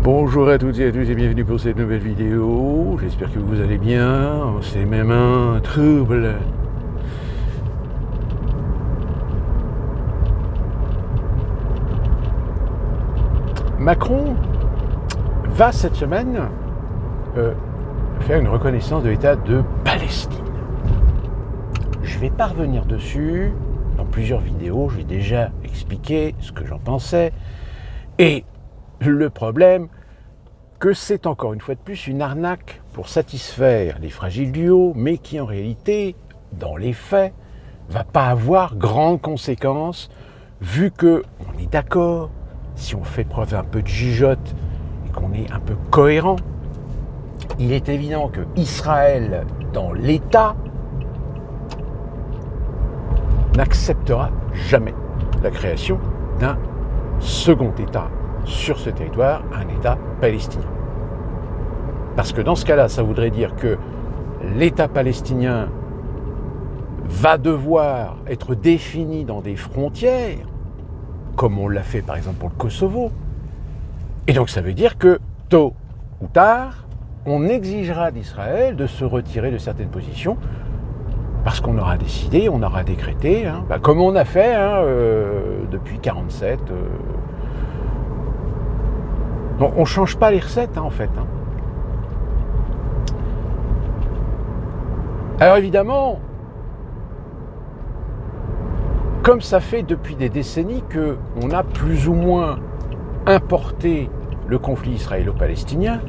Bonjour à toutes et à tous et bienvenue pour cette nouvelle vidéo. J'espère que vous allez bien. C'est même un trouble. Macron va cette semaine faire une reconnaissance de l'État de Palestine. Je ne vais pas revenir dessus. Dans plusieurs vidéos, j'ai déjà expliqué ce que j'en pensais. Et le problème, que c'est encore une fois de plus une arnaque pour satisfaire les fragiles du haut, mais qui en réalité, dans les faits, va pas avoir grandes conséquences, vu que on est d'accord, si on fait preuve un peu de jugeote et qu'on est un peu cohérent, il est évident que Israël, dans l'État, n'acceptera jamais la création d'un second État sur ce territoire, un État palestinien. Parce que dans ce cas-là, ça voudrait dire que l'État palestinien va devoir être défini dans des frontières, comme on l'a fait par exemple pour le Kosovo. Et donc ça veut dire que, tôt ou tard, on exigera d'Israël de se retirer de certaines positions, parce qu'on aura décidé, on aura décrété, comme on a fait depuis 1947. Donc on ne change pas les recettes en fait. Alors évidemment, comme ça fait depuis des décennies qu'on a plus ou moins importé le conflit israélo-palestinien,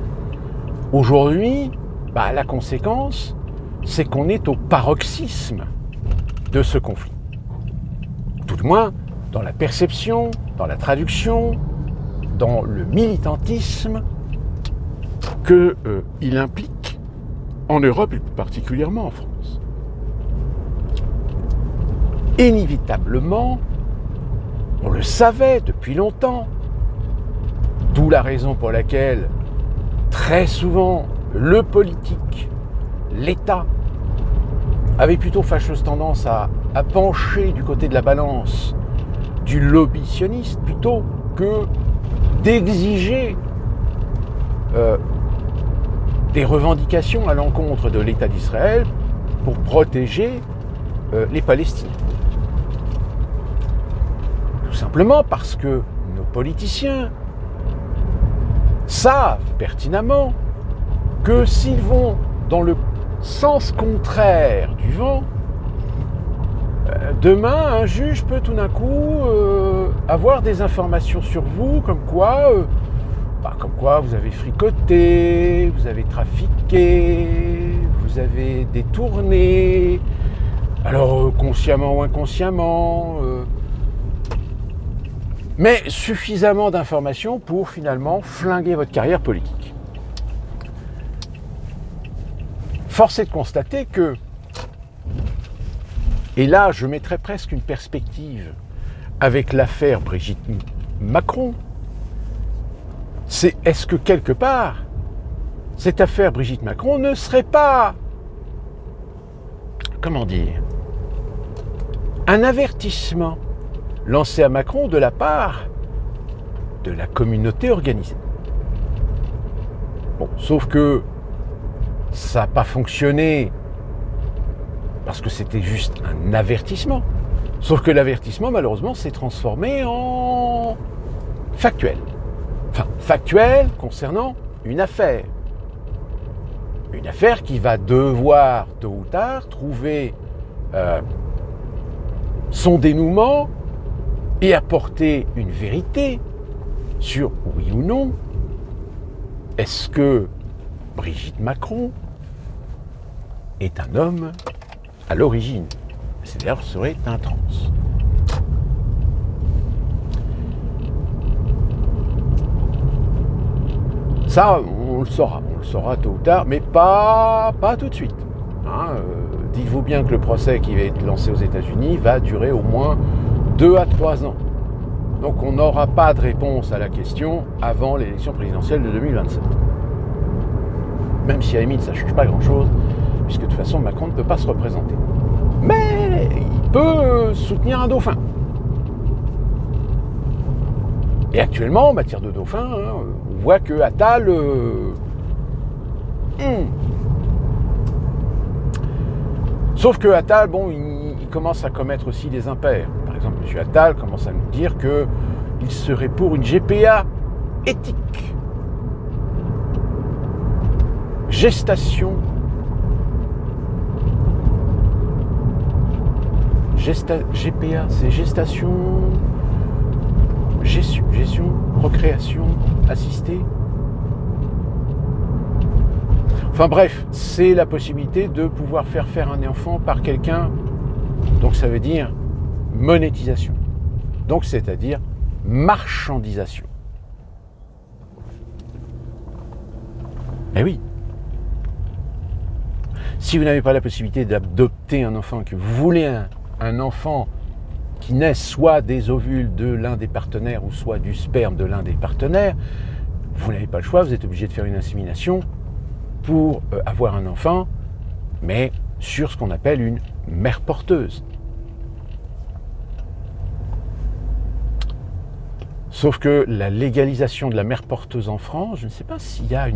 aujourd'hui, la conséquence, c'est qu'on est au paroxysme de ce conflit. Tout du moins dans la perception, dans la traduction, dans le militantisme qu'il implique en Europe et plus particulièrement en France. Inévitablement, on le savait depuis longtemps, d'où la raison pour laquelle très souvent le politique, l'État, avait plutôt fâcheuse tendance à pencher du côté de la balance du lobby sioniste plutôt que d'exiger des revendications à l'encontre de l'État d'Israël pour protéger les Palestiniens. Tout simplement parce que nos politiciens savent pertinemment que s'ils vont dans le sens contraire du vent, demain, un juge peut tout d'un coup avoir des informations sur vous, comme quoi vous avez fricoté, vous avez trafiqué, vous avez détourné, alors consciemment ou inconsciemment, mais suffisamment d'informations pour finalement flinguer votre carrière politique. Force est de constater que, et là je mettrais presque une perspective avec l'affaire Brigitte Macron, c'est est-ce que quelque part, cette affaire Brigitte Macron ne serait pas, un avertissement lancé à Macron de la part de la communauté organisée. Bon, sauf que ça n'a pas fonctionné parce que c'était juste un avertissement. Sauf que l'avertissement, malheureusement, s'est transformé en factuel. Enfin, factuel concernant une affaire. Une affaire qui va devoir, tôt ou tard, trouver son dénouement et apporter une vérité sur, oui ou non, est-ce que Brigitte Macron est un homme à l'origine, c'est-à-dire serait un trans. Ça, on le saura tôt ou tard, mais pas tout de suite. Dites-vous bien que le procès qui va être lancé aux États-Unis va durer au moins 2 à 3 ans. Donc on n'aura pas de réponse à la question avant l'élection présidentielle de 2027. Même si à la limite ça ne change pas grand-chose, puisque de toute façon Macron ne peut pas se représenter. Mais il peut soutenir un dauphin. Et actuellement, en matière de dauphins, on voit que Attal... Sauf que Attal, il commence à commettre aussi des impairs. Par exemple, M. Attal commence à nous dire qu'il serait pour une GPA éthique. Gestation. GPA, c'est gestation, procréation assistée. Enfin bref, c'est la possibilité de pouvoir faire un enfant par quelqu'un. Donc ça veut dire monétisation. Donc c'est-à-dire marchandisation. Eh oui. Si vous n'avez pas la possibilité d'adopter un enfant, que vous voulez un enfant qui naisse soit des ovules de l'un des partenaires ou soit du sperme de l'un des partenaires, vous n'avez pas le choix, vous êtes obligé de faire une insémination pour avoir un enfant, mais sur ce qu'on appelle une mère porteuse. Sauf que la légalisation de la mère porteuse en France, je ne sais pas s'il y a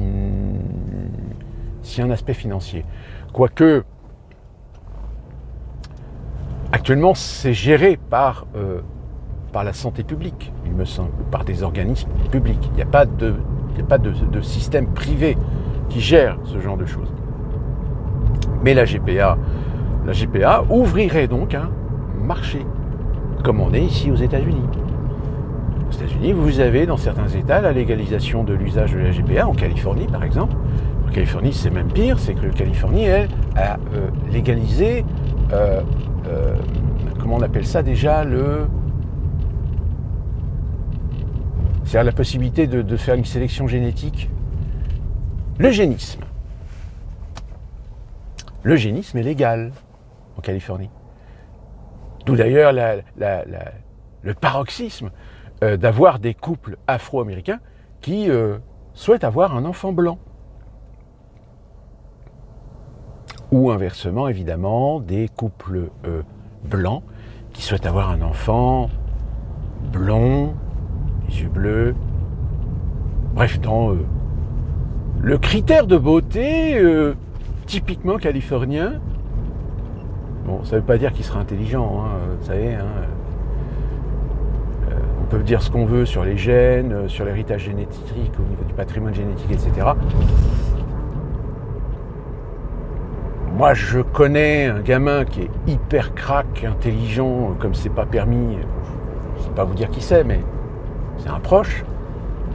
un aspect financier. Quoique, actuellement, c'est géré par la santé publique, il me semble, par des organismes publics. Il n'y a pas de système privé qui gère ce genre de choses. Mais la GPA ouvrirait donc un marché, comme on est ici aux États-Unis. Aux États-Unis, vous avez dans certains États la légalisation de l'usage de la GPA, en Californie par exemple. En Californie, c'est même pire, c'est que la Californie, elle, a légalisé, comment on appelle ça déjà, c'est-à-dire la possibilité de faire une sélection génétique. L'eugénisme. L'eugénisme est légal en Californie. D'où d'ailleurs le paroxysme d'avoir des couples afro-américains qui souhaitent avoir un enfant blanc. Ou inversement, évidemment, des couples blancs qui souhaitent avoir un enfant blond, les yeux bleus. Bref, dans le critère de beauté typiquement californien. Bon, ça ne veut pas dire qu'il sera intelligent, vous savez. On peut dire ce qu'on veut sur les gènes, sur l'héritage génétique, au niveau du patrimoine génétique, etc. Moi, je connais un gamin qui est hyper crack, intelligent, comme c'est pas permis. Je ne sais pas vous dire qui c'est, mais c'est un proche.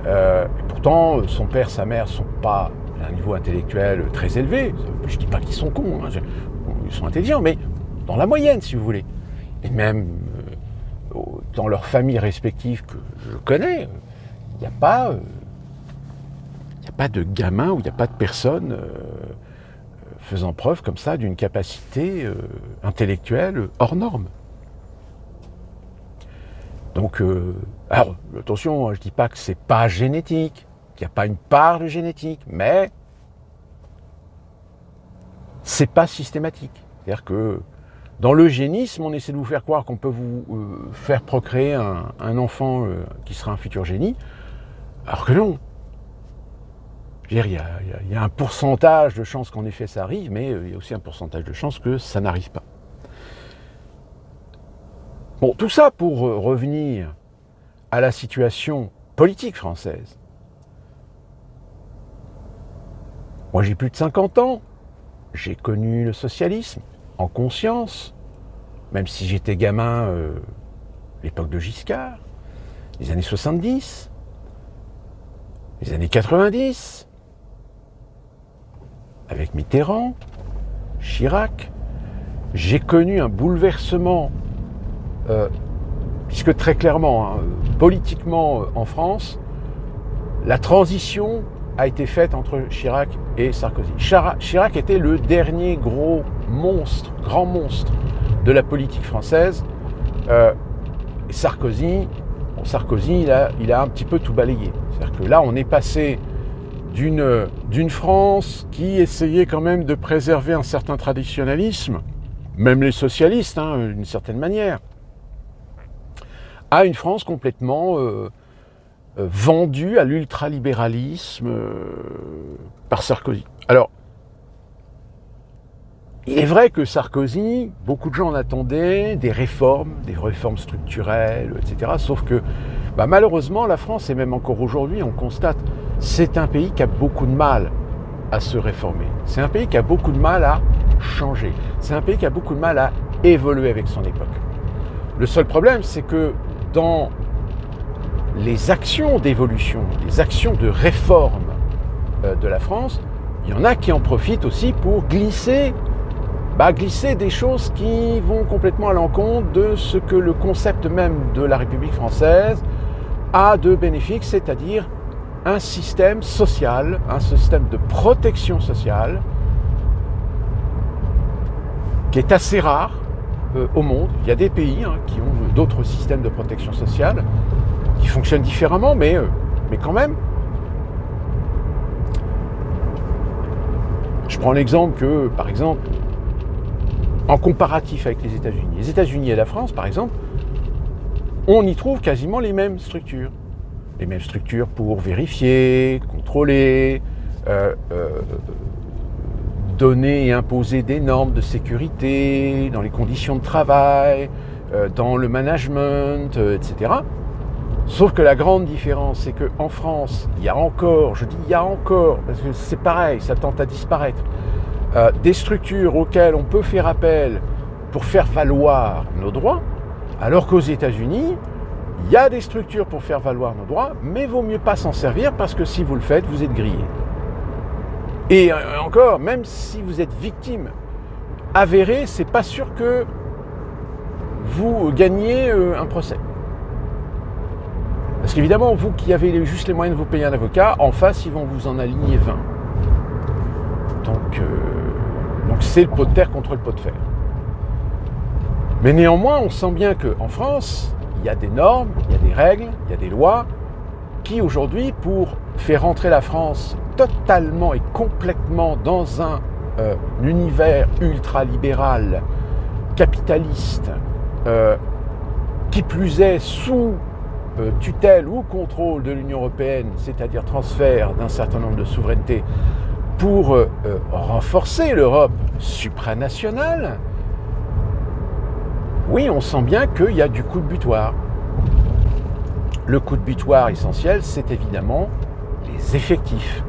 Et pourtant, son père, sa mère sont pas à un niveau intellectuel très élevé. Je dis pas qu'ils sont cons, ils sont intelligents, mais dans la moyenne, si vous voulez. Et même dans leurs familles respectives que je connais, il n'y a pas de gamin ou il n'y a pas de personne faisant preuve comme ça d'une capacité intellectuelle hors norme. Donc, alors, attention, je ne dis pas que c'est pas génétique, qu'il n'y a pas une part de génétique, mais c'est pas systématique. C'est-à-dire que dans l'eugénisme, on essaie de vous faire croire qu'on peut vous faire procréer un enfant qui sera un futur génie, alors que non. Il y a un pourcentage de chances qu'en effet ça arrive, mais il y a aussi un pourcentage de chances que ça n'arrive pas. Bon, tout ça pour revenir à la situation politique française. Moi, j'ai plus de 50 ans. J'ai connu le socialisme en conscience, même si j'étais gamin à l'époque de Giscard, les années 70, les années 90, avec Mitterrand, Chirac. J'ai connu un bouleversement, puisque très clairement, politiquement en France, la transition a été faite entre Chirac et Sarkozy. Chirac était le dernier grand monstre de la politique française. Sarkozy, il a un petit peu tout balayé. C'est-à-dire que là, on est passé d'une France qui essayait quand même de préserver un certain traditionnalisme, même les socialistes, d'une certaine manière, à une France complètement vendu à l'ultralibéralisme par Sarkozy. Alors, il est vrai que Sarkozy, beaucoup de gens en attendaient des réformes structurelles, etc. Sauf que, malheureusement, la France, et même encore aujourd'hui, on constate, c'est un pays qui a beaucoup de mal à se réformer. C'est un pays qui a beaucoup de mal à changer. C'est un pays qui a beaucoup de mal à évoluer avec son époque. Le seul problème, c'est que dans les actions d'évolution, les actions de réforme de la France, il y en a qui en profitent aussi pour glisser des choses qui vont complètement à l'encontre de ce que le concept même de la République française a de bénéfique, c'est-à-dire un système social, un système de protection sociale qui est assez rare au monde. Il y a des pays qui ont d'autres systèmes de protection sociale qui fonctionnent différemment, mais quand même. Je prends l'exemple que, par exemple, en comparatif avec les États-Unis et la France, par exemple, on y trouve quasiment les mêmes structures. Les mêmes structures pour vérifier, contrôler, donner et imposer des normes de sécurité dans les conditions de travail, dans le management, etc. Sauf que la grande différence, c'est qu'en France, il y a encore, parce que c'est pareil, ça tente à disparaître, des structures auxquelles on peut faire appel pour faire valoir nos droits, alors qu'aux États-Unis, il y a des structures pour faire valoir nos droits, mais vaut mieux pas s'en servir parce que si vous le faites, vous êtes grillé. Et encore, même si vous êtes victime avérée, c'est pas sûr que vous gagnez un procès. Parce qu'évidemment, vous qui avez juste les moyens de vous payer un avocat, en face, ils vont vous en aligner 20. Donc c'est le pot de terre contre le pot de fer. Mais néanmoins, on sent bien qu'en France, il y a des normes, il y a des règles, il y a des lois qui aujourd'hui, pour faire entrer la France totalement et complètement dans un univers ultralibéral, capitaliste, qui plus est sous tutelle ou contrôle de l'Union européenne, c'est-à-dire transfert d'un certain nombre de souverainetés, pour renforcer l'Europe supranationale, oui, on sent bien qu'il y a du coup de butoir. Le coup de butoir essentiel, c'est évidemment les effectifs.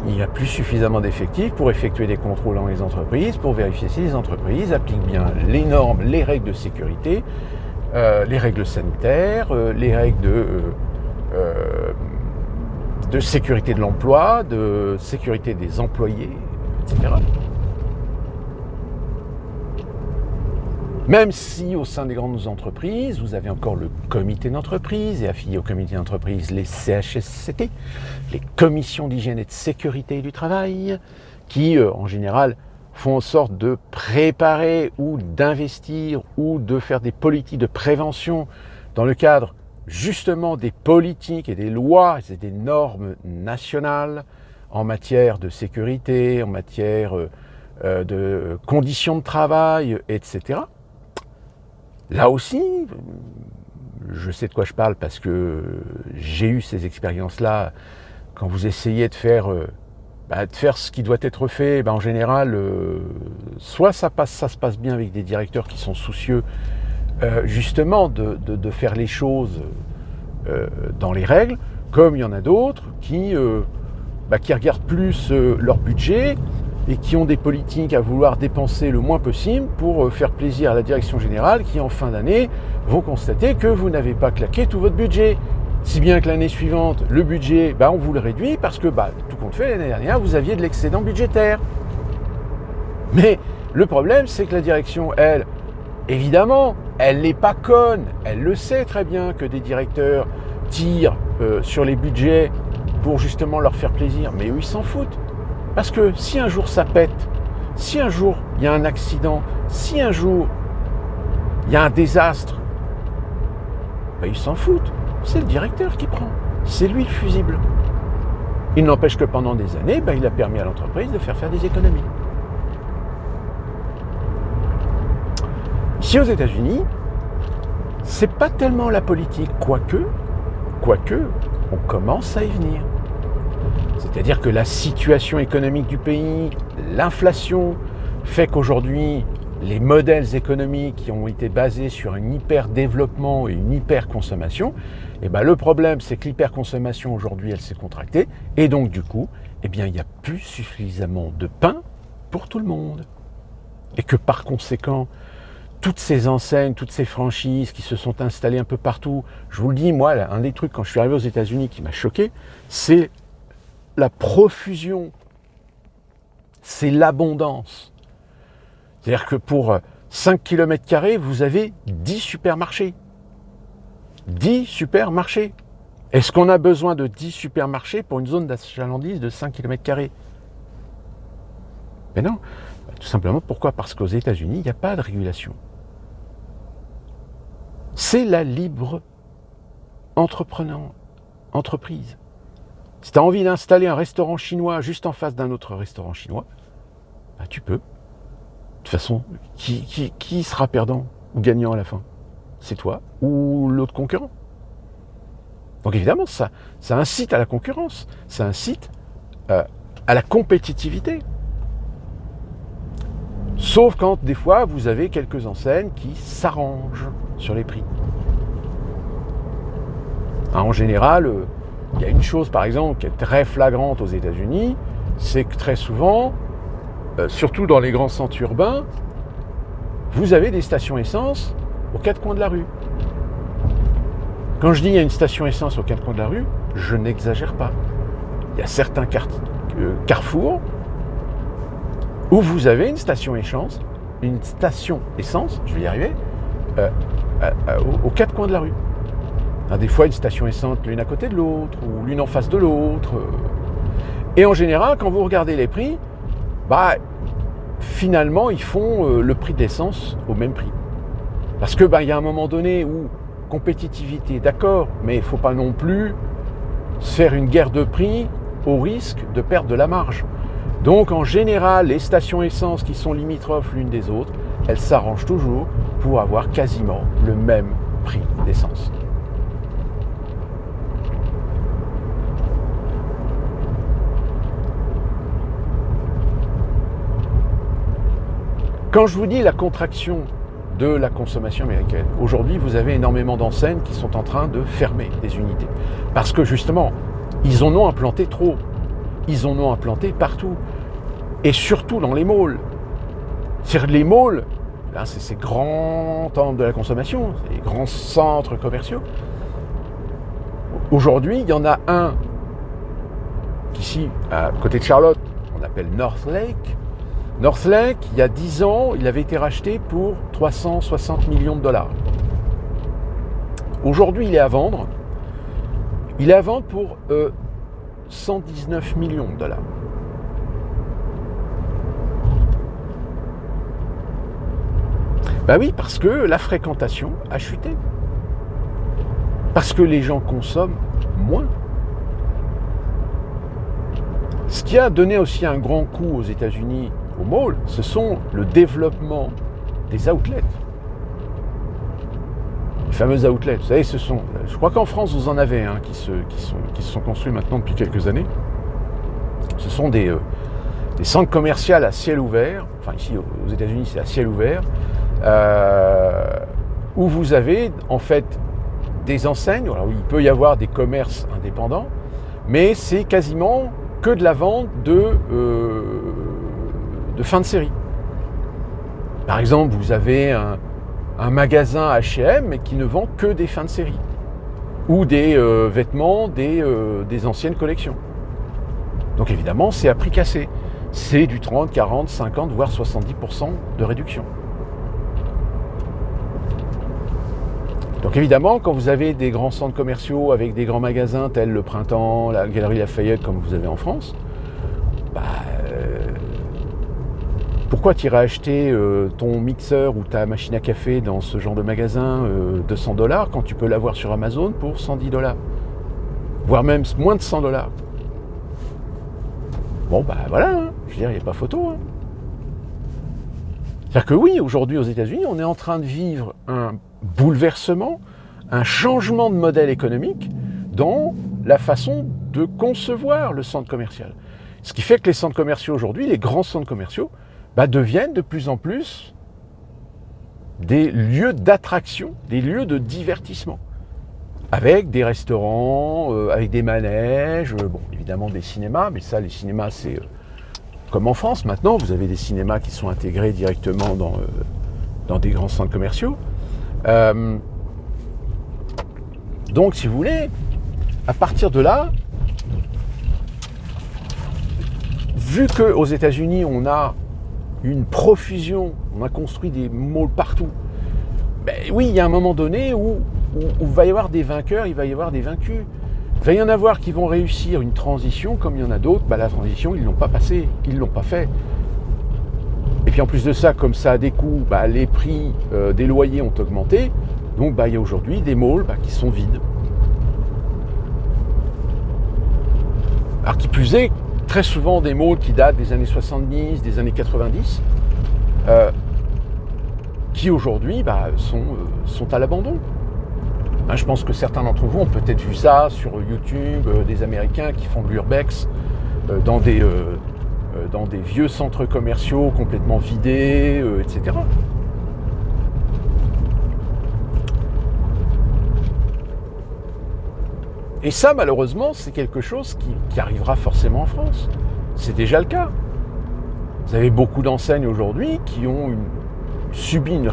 Il n'y a plus suffisamment d'effectifs pour effectuer des contrôles dans les entreprises, pour vérifier si les entreprises appliquent bien les normes, les règles de sécurité, les règles sanitaires, les règles de sécurité de l'emploi, de sécurité des employés, etc. Même si au sein des grandes entreprises, vous avez encore le comité d'entreprise et affilié au comité d'entreprise les CHSCT, les commissions d'hygiène et de sécurité du travail, qui en général font en sorte de préparer ou d'investir ou de faire des politiques de prévention dans le cadre justement des politiques et des lois et des normes nationales en matière de sécurité, en matière de conditions de travail, etc. Là aussi, je sais de quoi je parle parce que j'ai eu ces expériences-là. Quand vous essayez de faire ce qui doit être fait, en général, soit ça se passe bien avec des directeurs qui sont soucieux justement de faire les choses dans les règles, comme il y en a d'autres qui regardent plus leur budget et qui ont des politiques à vouloir dépenser le moins possible pour faire plaisir à la direction générale qui, en fin d'année, vont constater que vous n'avez pas claqué tout votre budget. Si bien que l'année suivante, le budget, on vous le réduit parce que, tout compte fait, l'année dernière, vous aviez de l'excédent budgétaire. Mais le problème, c'est que la direction, elle, évidemment, elle n'est pas conne. Elle le sait très bien que des directeurs tirent sur les budgets pour justement leur faire plaisir. Mais eux, ils s'en foutent. Parce que si un jour ça pète, si un jour il y a un accident, si un jour il y a un désastre, ils s'en foutent. C'est le directeur qui prend. C'est lui le fusible. Il n'empêche que pendant des années, il a permis à l'entreprise de faire des économies. Ici aux États-Unis, c'est pas tellement la politique, quoique, quoique, on commence à y venir. C'est-à-dire que la situation économique du pays, l'inflation, fait qu'aujourd'hui, les modèles économiques qui ont été basés sur un hyper-développement et une hyper-consommation, eh ben, le problème, c'est que l'hyper-consommation, aujourd'hui, elle s'est contractée, et donc, du coup, eh bien, il n'y a plus suffisamment de pain pour tout le monde. Et que, par conséquent, toutes ces enseignes, toutes ces franchises qui se sont installées un peu partout, je vous le dis, moi, un des trucs, quand je suis arrivé aux États-Unis qui m'a choqué, c'est la profusion, c'est l'abondance. C'est-à-dire que pour 5 km², vous avez 10 supermarchés. 10 supermarchés. Est-ce qu'on a besoin de 10 supermarchés pour une zone d'achalandise de 5 km²? Mais non, tout simplement, pourquoi? Parce qu'aux États-Unis, il n'y a pas de régulation. C'est la libre entreprise. Si tu as envie d'installer un restaurant chinois juste en face d'un autre restaurant chinois, bah tu peux. De toute façon, qui sera perdant ou gagnant à la fin? C'est toi ou l'autre concurrent. Donc évidemment, ça incite à la concurrence, ça incite à la compétitivité. Sauf quand, des fois, vous avez quelques enseignes qui s'arrangent sur les prix. En général, il y a une chose, par exemple, qui est très flagrante aux États-Unis, c'est que très souvent, surtout dans les grands centres urbains, vous avez des stations essence aux quatre coins de la rue. Quand je dis il y a une station essence aux quatre coins de la rue, je n'exagère pas. Il y a certains carrefours où vous avez une station essence, je vais y arriver, aux quatre coins de la rue. Alors, des fois, une station essence l'une à côté de l'autre, ou l'une en face de l'autre. Et en général, quand vous regardez les prix, bah, finalement, ils font le prix de l'essence au même prix. Parce que y a un moment donné où compétitivité, d'accord, mais il ne faut pas non plus se faire une guerre de prix au risque de perdre de la marge. Donc en général, les stations essence qui sont limitrophes l'une des autres, elles s'arrangent toujours pour avoir quasiment le même prix d'essence. Quand je vous dis la contraction de la consommation américaine, aujourd'hui vous avez énormément d'enseignes qui sont en train de fermer des unités. Parce que justement, ils en ont implanté trop. Ils en ont implanté partout. Et surtout dans les malls. C'est-à-dire les malls, là, c'est ces grands temples de la consommation, ces grands centres commerciaux. Aujourd'hui, il y en a un qu'ici, à côté de Charlotte, on appelle North Lake. North Lake, il y a 10 ans, il avait été racheté pour 360 millions de dollars. Aujourd'hui, il est à vendre. Il est à vendre pour 119 millions de dollars. Ben oui, parce que la fréquentation a chuté. Parce que les gens consomment moins. Ce qui a donné aussi un grand coup aux États-Unis, au mall, ce sont le développement des outlets. Les fameux outlets, vous savez, je crois qu'en France, vous en avez qui se sont construits maintenant depuis quelques années. Ce sont des centres commerciaux à ciel ouvert, enfin ici aux États-Unis c'est à ciel ouvert, où vous avez en fait des enseignes, alors il peut y avoir des commerces indépendants, mais c'est quasiment que de la vente de fin de série. Par exemple, vous avez un magasin H&M mais qui ne vend que des fins de série ou des vêtements des anciennes collections. Donc évidemment, c'est à prix cassé. C'est du 30, 40, 50, voire 70% de réduction. Donc évidemment, quand vous avez des grands centres commerciaux avec des grands magasins tels le Printemps, la Galerie Lafayette comme vous avez en France, pourquoi tu irais acheter ton mixeur ou ta machine à café dans ce genre de magasin $200 quand tu peux l'avoir sur Amazon pour $110, voire même moins de $100? Bon voilà, je veux dire, il n'y a pas photo. C'est-à-dire que oui, aujourd'hui aux États-Unis, on est en train de vivre un bouleversement, un changement de modèle économique dans la façon de concevoir le centre commercial. Ce qui fait que les centres commerciaux aujourd'hui, les grands centres commerciaux, deviennent de plus en plus des lieux d'attraction, des lieux de divertissement, avec des restaurants, avec des manèges, évidemment des cinémas, mais ça, les cinémas, c'est comme en France maintenant, vous avez des cinémas qui sont intégrés directement dans des grands centres commerciaux. Donc, si vous voulez, à partir de là, vu qu'aux États-Unis, on a une profusion, on a construit des malls partout, oui, il y a un moment donné où il va y avoir des vainqueurs, il va y avoir des vaincus. Il va y en avoir qui vont réussir une transition, comme il y en a d'autres, la transition, ils ne l'ont pas passée, ils ne l'ont pas fait. Et puis en plus de ça, comme ça a des coûts, les prix des loyers ont augmenté, donc il y a aujourd'hui des malls qui sont vides. Alors qui plus est, très souvent des malls qui datent des années 70, des années 90, qui aujourd'hui sont à l'abandon. Je pense que certains d'entre vous ont peut-être vu ça sur YouTube, des Américains qui font de l'urbex dans des vieux centres commerciaux complètement vidés, etc. Et ça, malheureusement, c'est quelque chose qui arrivera forcément en France. C'est déjà le cas. Vous avez beaucoup d'enseignes aujourd'hui qui ont subi une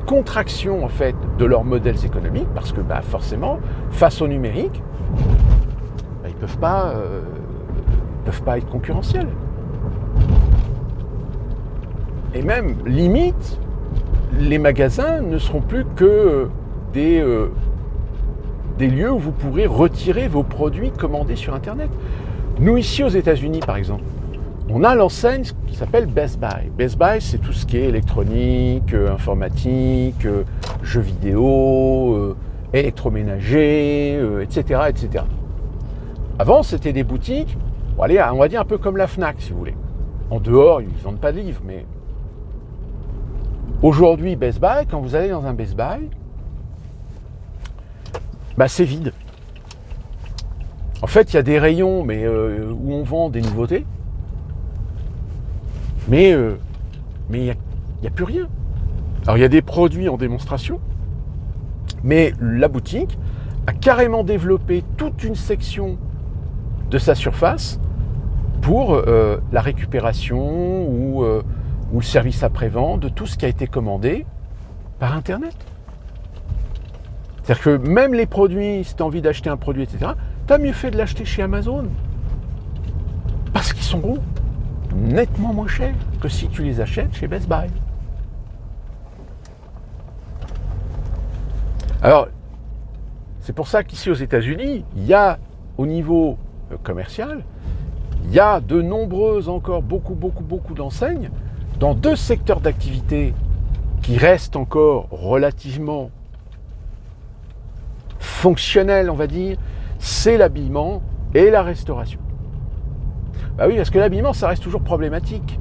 contraction en fait de leurs modèles économiques parce que forcément, face au numérique, ils ne peuvent pas être concurrentiels. Et même, limite, les magasins ne seront plus que des lieux où vous pourrez retirer vos produits commandés sur Internet. Nous, ici aux États-Unis, par exemple, on a l'enseigne qui s'appelle Best Buy. Best Buy, c'est tout ce qui est électronique, informatique, jeux vidéo, électroménager, etc., etc. Avant, c'était des boutiques, on va dire un peu comme la Fnac, si vous voulez. En dehors, ils ne vendent pas de livres, mais aujourd'hui, Best Buy, quand vous allez dans un Best Buy, c'est vide. En fait, il y a des rayons où on vend des nouveautés, mais il n'y a plus rien. Alors, il y a des produits en démonstration, mais la boutique a carrément développé toute une section de sa surface pour la récupération ou le service après-vente de tout ce qui a été commandé par Internet. C'est-à-dire que même les produits, si tu as envie d'acheter un produit, etc., tu as mieux fait de l'acheter chez Amazon. Parce qu'ils sont nettement moins chers que si tu les achètes chez Best Buy. Alors, c'est pour ça qu'ici aux États-Unis, il y a au niveau commercial, il y a de nombreuses encore, beaucoup d'enseignes dans deux secteurs d'activité qui restent encore relativement fonctionnels, on va dire, c'est l'habillement et la restauration. Oui, parce que l'habillement, ça reste toujours problématique.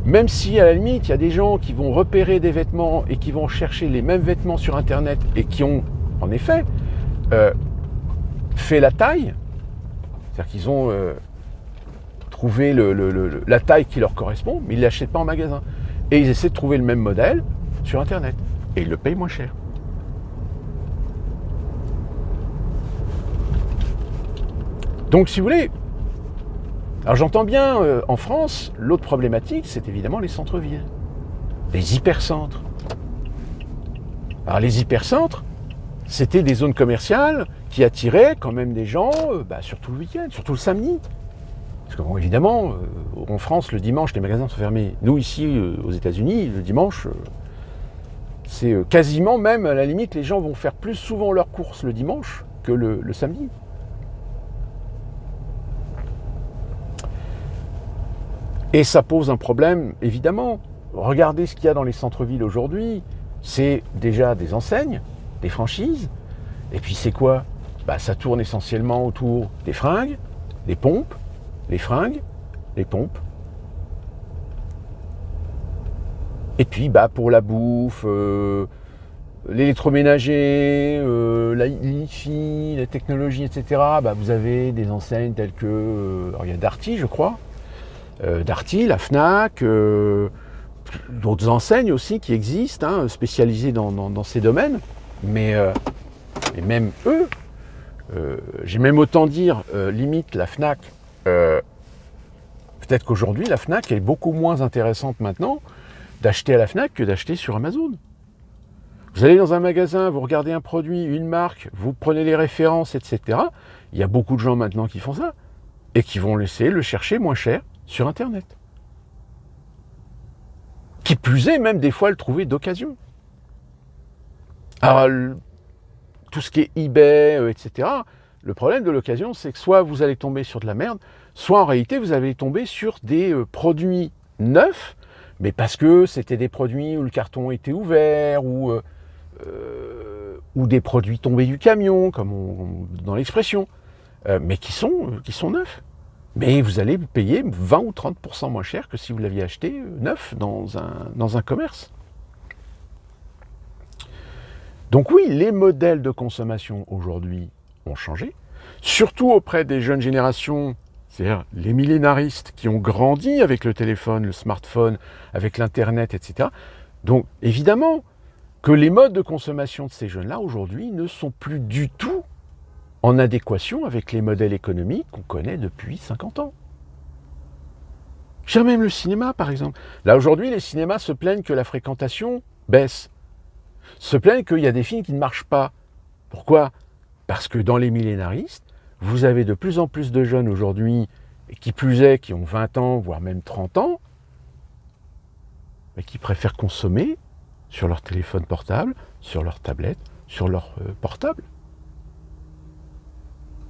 Même si, à la limite, il y a des gens qui vont repérer des vêtements et qui vont chercher les mêmes vêtements sur Internet et qui ont, en effet, fait la taille, c'est-à-dire qu'ils ont trouvé la taille qui leur correspond, mais ils ne l'achètent pas en magasin. Et ils essaient de trouver le même modèle sur Internet. Et ils le payent moins cher. Donc, si vous voulez, alors j'entends bien, en France, l'autre problématique, c'est évidemment les centres-villes, les hypercentres. Alors les hypercentres, c'était des zones commerciales qui attiraient quand même des gens, surtout le week-end, surtout le samedi. Parce que évidemment, en France, le dimanche, les magasins sont fermés. Nous, ici, aux États-Unis, le dimanche, c'est quasiment même, à la limite, les gens vont faire plus souvent leurs courses le dimanche que le samedi. Et ça pose un problème, évidemment. Regardez ce qu'il y a dans les centres-villes aujourd'hui. C'est déjà des enseignes, des franchises. Et puis c'est quoi ? Ça tourne essentiellement autour des fringues, des pompes, les fringues, les pompes. Et puis pour la bouffe, l'électroménager, la l'IFI, la technologie, etc., bah, vous avez des enseignes telles que, alors il y a Darty, je crois, Darty, la Fnac, d'autres enseignes aussi qui existent, hein, spécialisées dans ces domaines, mais même eux, j'ai même autant dire, limite la Fnac, peut-être qu'aujourd'hui la Fnac est beaucoup moins intéressante maintenant d'acheter à la Fnac que d'acheter sur Amazon. Vous allez dans un magasin, vous regardez un produit, une marque, vous prenez les références, etc. Il y a beaucoup de gens maintenant qui font ça et qui vont laisser le chercher moins cher sur Internet. Qui plus est, même des fois le trouver d'occasion. Alors, tout ce qui est eBay, etc., le problème de l'occasion, c'est que soit vous allez tomber sur de la merde, soit en réalité vous allez tomber sur des produits neufs, mais parce que c'était des produits où le carton était ouvert, ou des produits tombés du camion, comme dans l'expression, mais qui sont neufs. Mais vous allez payer 20 ou 30% moins cher que si vous l'aviez acheté neuf dans un commerce. Donc oui, les modèles de consommation aujourd'hui ont changé, surtout auprès des jeunes générations, c'est-à-dire les millénaristes qui ont grandi avec le téléphone, le smartphone, avec l'internet, etc. Donc évidemment que les modes de consommation de ces jeunes-là aujourd'hui ne sont plus du tout en adéquation avec les modèles économiques qu'on connaît depuis 50 ans. J'ai même le cinéma, par exemple. Là, aujourd'hui, les cinémas se plaignent que la fréquentation baisse. Se plaignent qu'il y a des films qui ne marchent pas. Pourquoi ? Parce que dans les millénaristes, vous avez de plus en plus de jeunes aujourd'hui, et qui plus est, qui ont 20 ans, voire même 30 ans, mais qui préfèrent consommer sur leur téléphone portable, sur leur tablette, sur leur portable.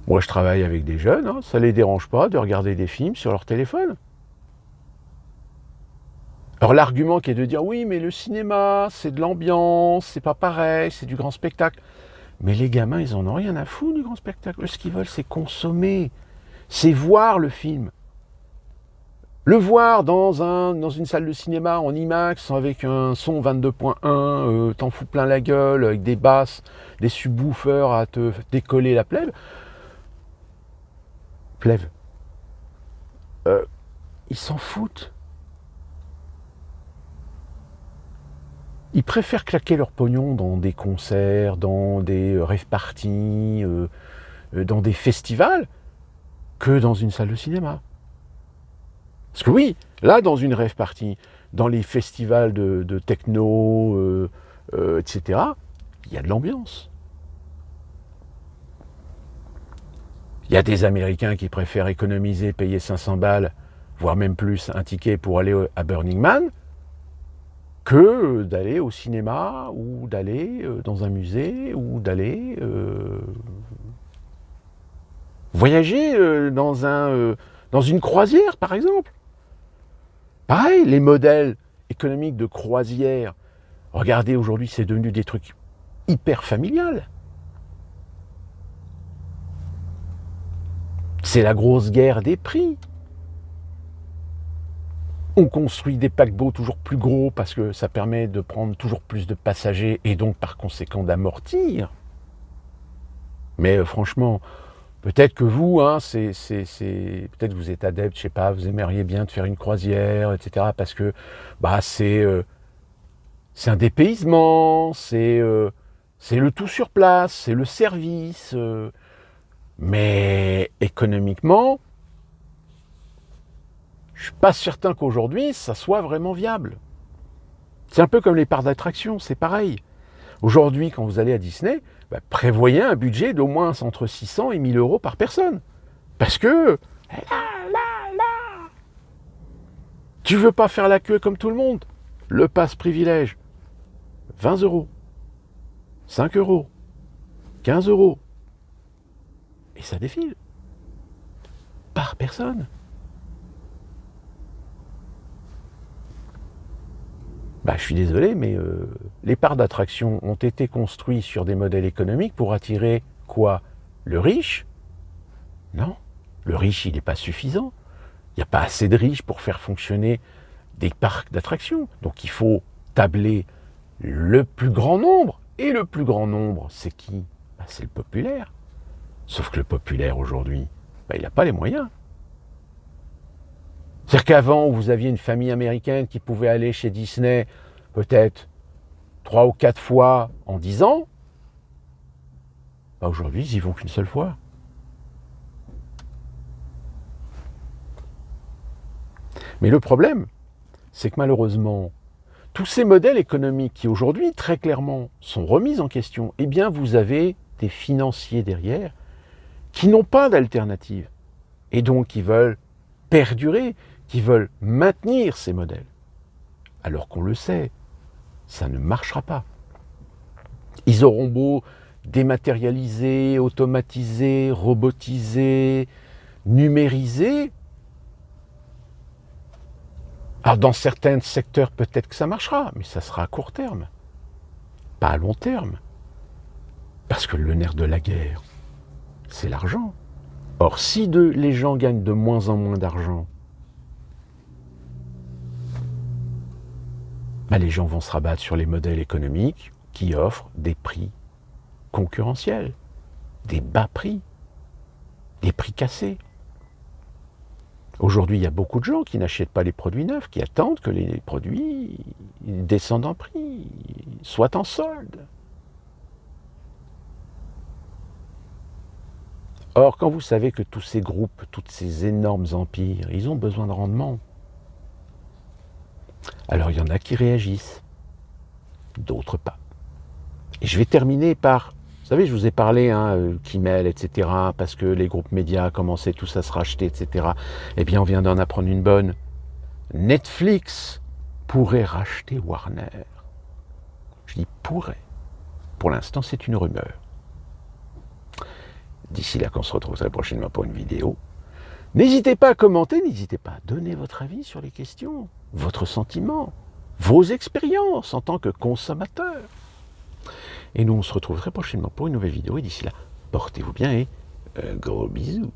Moi, je travaille avec des jeunes, hein, ça ne les dérange pas de regarder des films sur leur téléphone. Alors l'argument qui est de dire oui, mais le cinéma, c'est de l'ambiance, c'est pas pareil, c'est du grand spectacle. Mais les gamins, ils en ont rien à foutre du grand spectacle. Eux, ce qu'ils veulent, c'est consommer, c'est voir le film. Le voir dans une salle de cinéma en IMAX avec un son 22.1, t'en fous plein la gueule, avec des basses, des subwoofers à te décoller la plèvre. Ils s'en foutent. Ils préfèrent claquer leur pognon dans des concerts, dans des rave parties, dans des festivals, que dans une salle de cinéma. Parce que oui, là, dans une rave party, dans les festivals de techno, etc., il y a de l'ambiance. Il y a des Américains qui préfèrent économiser, payer 500 balles, voire même plus, un ticket pour aller à Burning Man, que d'aller au cinéma, ou d'aller dans un musée, ou d'aller voyager dans une croisière, par exemple. Pareil, les modèles économiques de croisière, regardez, aujourd'hui, c'est devenu des trucs hyper familiales. C'est la grosse guerre des prix. On construit des paquebots toujours plus gros parce que ça permet de prendre toujours plus de passagers et donc par conséquent d'amortir. Mais franchement, peut-être que vous, hein, peut-être que vous êtes adepte, je sais pas, vous aimeriez bien de faire une croisière, etc. Parce que c'est un dépaysement, c'est le tout sur place, c'est le service. Mais économiquement, je ne suis pas certain qu'aujourd'hui, ça soit vraiment viable. C'est un peu comme les parcs d'attraction, c'est pareil. Aujourd'hui, quand vous allez à Disney, prévoyez un budget d'au moins entre 600 et 1000 euros par personne. Parce que, tu veux pas faire la queue comme tout le monde. Le pass privilège, 20 euros, 5 euros, 15 euros. Et ça défile. Par personne. Je suis désolé, mais les parcs d'attraction ont été construits sur des modèles économiques pour attirer quoi ? Le riche ? Non. Le riche, il n'est pas suffisant. Il n'y a pas assez de riches pour faire fonctionner des parcs d'attraction. Donc il faut tabler le plus grand nombre Et le plus grand nombre, c'est qui? C'est le populaire. Sauf que le populaire aujourd'hui, il n'a pas les moyens. C'est-à-dire qu'avant, vous aviez une famille américaine qui pouvait aller chez Disney peut-être 3 ou 4 fois en 10 ans. Aujourd'hui, ils n'y vont qu'une seule fois. Mais le problème, c'est que malheureusement, tous ces modèles économiques qui aujourd'hui, très clairement, sont remis en question, eh bien, vous avez des financiers derrière qui n'ont pas d'alternative et donc qui veulent perdurer, qui veulent maintenir ces modèles. Alors qu'on le sait, ça ne marchera pas. Ils auront beau dématérialiser, automatiser, robotiser, numériser. Alors dans certains secteurs, peut-être que ça marchera, mais ça sera à court terme, pas à long terme. Parce que le nerf de la guerre, c'est l'argent. Or, si les gens gagnent de moins en moins d'argent, les gens vont se rabattre sur les modèles économiques qui offrent des prix concurrentiels, des bas prix, des prix cassés. Aujourd'hui, il y a beaucoup de gens qui n'achètent pas les produits neufs, qui attendent que les produits descendent en prix, soient en solde. Or, quand vous savez que tous ces groupes, tous ces énormes empires, ils ont besoin de rendement, alors il y en a qui réagissent, d'autres pas. Et je vais terminer par, vous savez, je vous ai parlé, Kimmel, etc., parce que les groupes médias commençaient tous à se racheter, etc. Eh bien, on vient d'en apprendre une bonne. Netflix pourrait racheter Warner. Je dis pourrait. Pour l'instant, c'est une rumeur. D'ici là qu'on se retrouve très prochainement pour une vidéo. N'hésitez pas à commenter, n'hésitez pas à donner votre avis sur les questions, votre sentiment, vos expériences en tant que consommateur. Et nous, on se retrouve très prochainement pour une nouvelle vidéo. Et d'ici là, portez-vous bien et gros bisous.